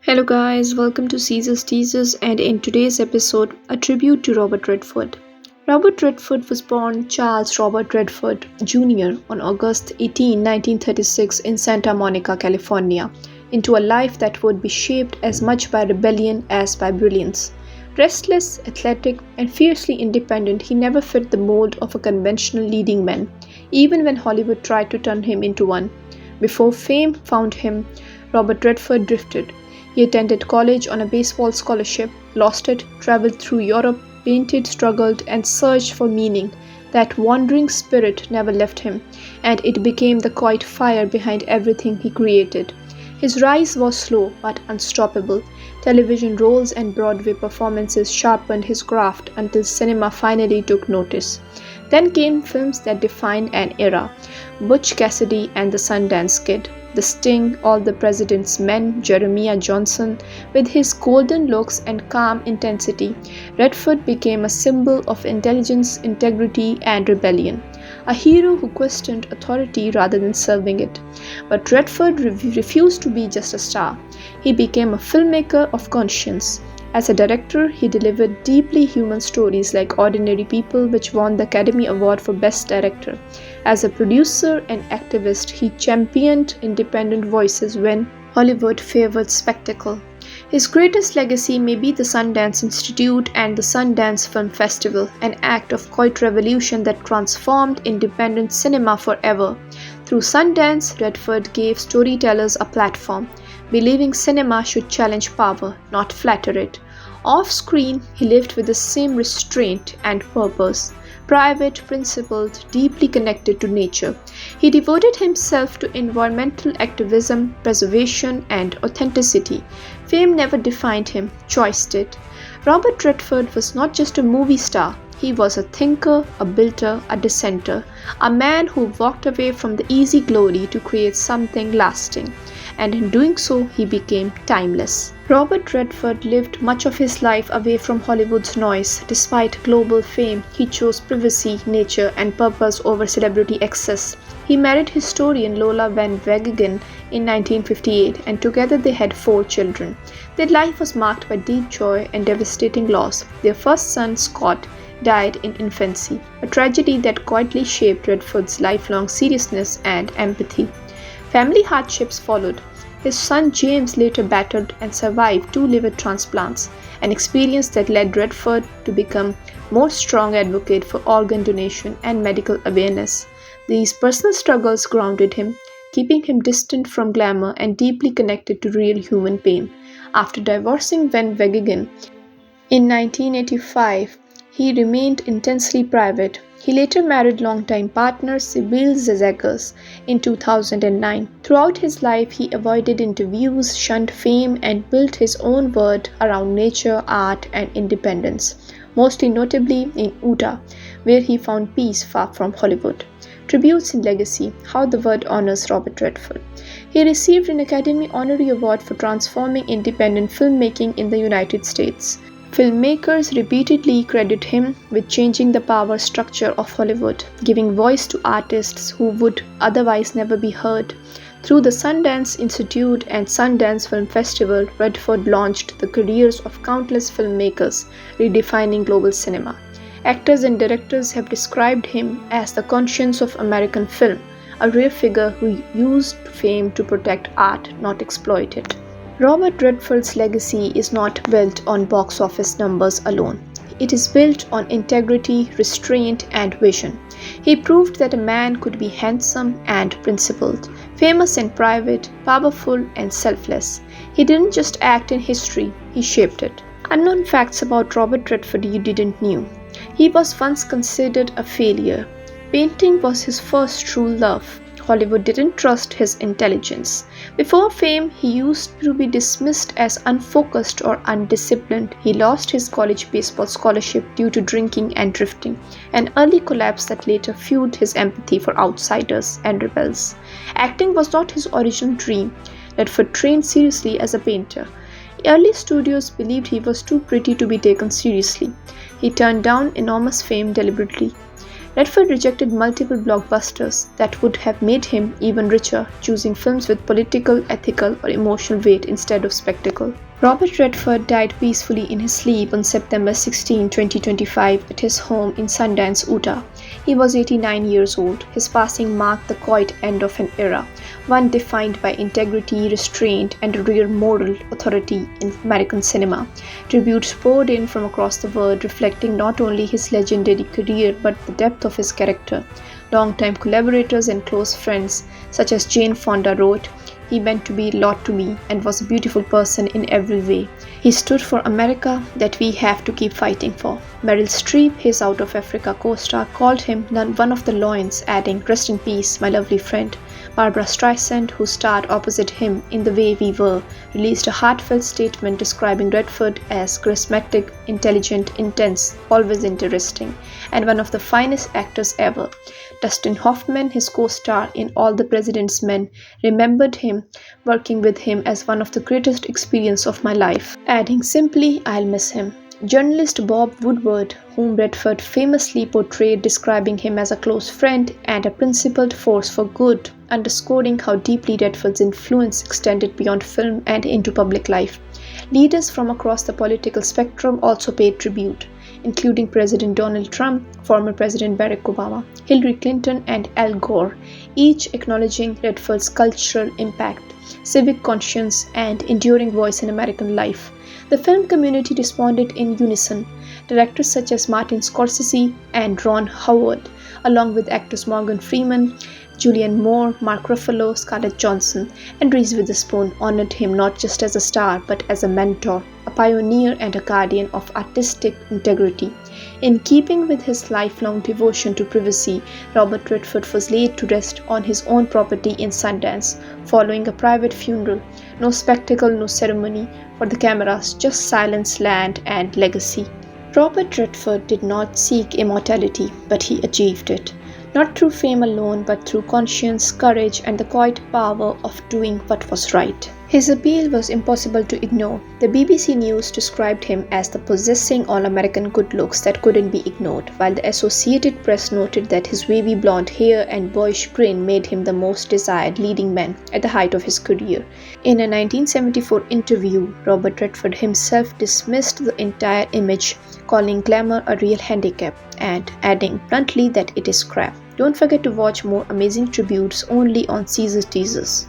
Hello guys, welcome to Caesar's Teasers, and in today's episode, a tribute to Robert Redford. Robert Redford was born Charles Robert Redford Jr. on August 18, 1936 in Santa Monica, California, into a life that would be shaped as much by rebellion as by brilliance. Restless, athletic, and fiercely independent, he never fit the mold of a conventional leading man, even when Hollywood tried to turn him into one. Before fame found him, Robert Redford drifted. He attended college on a baseball scholarship, lost it, traveled through Europe, painted, struggled, and searched for meaning. That wandering spirit never left him, and it became the quiet fire behind everything he created. His rise was slow but unstoppable. Television roles and Broadway performances sharpened his craft until cinema finally took notice. Then came films that defined an era: Butch Cassidy and the Sundance Kid, The Sting, All the President's Men, Jeremiah Johnson. With his golden looks and calm intensity, Redford became a symbol of intelligence, integrity, and rebellion. A hero who questioned authority rather than serving it. But Redford refused to be just a star. He became a filmmaker of conscience. As a director, he delivered deeply human stories like Ordinary People, which won the Academy Award for Best Director. As a producer and activist, he championed independent voices when Hollywood favored spectacle. His greatest legacy may be the Sundance Institute and the Sundance Film Festival, an act of quiet revolution that transformed independent cinema forever. Through Sundance, Redford gave storytellers a platform, believing cinema should challenge power, not flatter it. Off-screen, he lived with the same restraint and purpose. Private, principled, deeply connected to nature. He devoted himself to environmental activism, preservation, and authenticity. Fame never defined him, choice did. Robert Redford was not just a movie star. He was a thinker, a builder, a dissenter, a man who walked away from the easy glory to create something lasting. And in doing so, he became timeless. Robert Redford lived much of his life away from Hollywood's noise. Despite global fame, he chose privacy, nature, and purpose over celebrity excess. He married historian Lola Van Wegingen in 1958, and together they had 4 children. Their life was marked by deep joy and devastating loss. Their first son, Scott, died in infancy, a tragedy that quietly shaped Redford's lifelong seriousness and empathy. Family hardships followed. His son James later battled and survived 2 liver transplants, an experience that led Redford to become a more strong advocate for organ donation and medical awareness. These personal struggles grounded him, keeping him distant from glamour and deeply connected to real human pain. After divorcing Van Wegingen in 1985, he remained intensely private. He later married longtime partner Sybil Zezekers in 2009. Throughout his life, he avoided interviews, shunned fame, and built his own world around nature, art, and independence, mostly notably in Utah, where he found peace far from Hollywood. Tributes and Legacy: How the World Honors Robert Redford. He received an Academy Honorary Award for transforming independent filmmaking in the United States. Filmmakers repeatedly credit him with changing the power structure of Hollywood, giving voice to artists who would otherwise never be heard. Through the Sundance Institute and Sundance Film Festival, Redford launched the careers of countless filmmakers, redefining global cinema. Actors and directors have described him as the conscience of American film, a rare figure who used fame to protect art, not exploit it. Robert Redford's legacy is not built on box office numbers alone. It is built on integrity, restraint, and vision. He proved that a man could be handsome and principled, famous and private, powerful and selfless. He didn't just act in history, he shaped it. Unknown facts about Robert Redford you didn't know. He was once considered a failure. Painting was his first true love. Hollywood didn't trust his intelligence. Before fame, he used to be dismissed as unfocused or undisciplined. He lost his college baseball scholarship due to drinking and drifting, an early collapse that later fueled his empathy for outsiders and rebels. Acting was not his original dream. Redford trained seriously as a painter. Early studios believed he was too pretty to be taken seriously. He turned down enormous fame deliberately. Redford rejected multiple blockbusters that would have made him even richer, choosing films with political, ethical, or emotional weight instead of spectacle. Robert Redford died peacefully in his sleep on September 16, 2025, at his home in Sundance, Utah. He was 89 years old. His passing marked the quiet end of an era, one defined by integrity, restraint, and a rare moral authority in American cinema. Tributes poured in from across the world, reflecting not only his legendary career but the depth of his character. Longtime collaborators and close friends, such as Jane Fonda, wrote, "He meant to be a lot to me and was a beautiful person in every way. He stood for America that we have to keep fighting for." Meryl Streep, his Out of Africa co-star, called him one of the lions, adding, "Rest in peace, my lovely friend." Barbara Streisand, who starred opposite him in The Way We Were, released a heartfelt statement describing Redford as charismatic, intelligent, intense, always interesting, and one of the finest actors ever. Dustin Hoffman, his co-star in All the President's Men, remembered him working with him as one of the greatest experiences of my life, adding simply, "I'll miss him." Journalist Bob Woodward, whom Redford famously portrayed, describing him as a close friend and a principled force for good, underscoring how deeply Redford's influence extended beyond film and into public life. Leaders from across the political spectrum also paid tribute, including President Donald Trump, former President Barack Obama, Hillary Clinton, and Al Gore, each acknowledging Redford's cultural impact, civic conscience, and enduring voice in American life. The film community responded in unison. Directors such as Martin Scorsese and Ron Howard, along with actors Morgan Freeman, Julianne Moore, Mark Ruffalo, Scarlett Johansson, and Reese Witherspoon, honored him not just as a star but as a mentor, a pioneer, and a guardian of artistic integrity. In keeping with his lifelong devotion to privacy, Robert Redford was laid to rest on his own property in Sundance, following a private funeral. No spectacle, no ceremony for the cameras, just silence, land, and legacy. Robert Redford did not seek immortality, but he achieved it. Not through fame alone, but through conscience, courage, and the quiet power of doing what was right. His appeal was impossible to ignore. The BBC News described him as the possessing all-American good looks that couldn't be ignored, while the Associated Press noted that his wavy blonde hair and boyish grin made him the most desired leading man at the height of his career. In a 1974 interview, Robert Redford himself dismissed the entire image, calling glamour a real handicap, and adding bluntly that it is crap. Don't forget to watch more amazing tributes only on Caesar Teasers.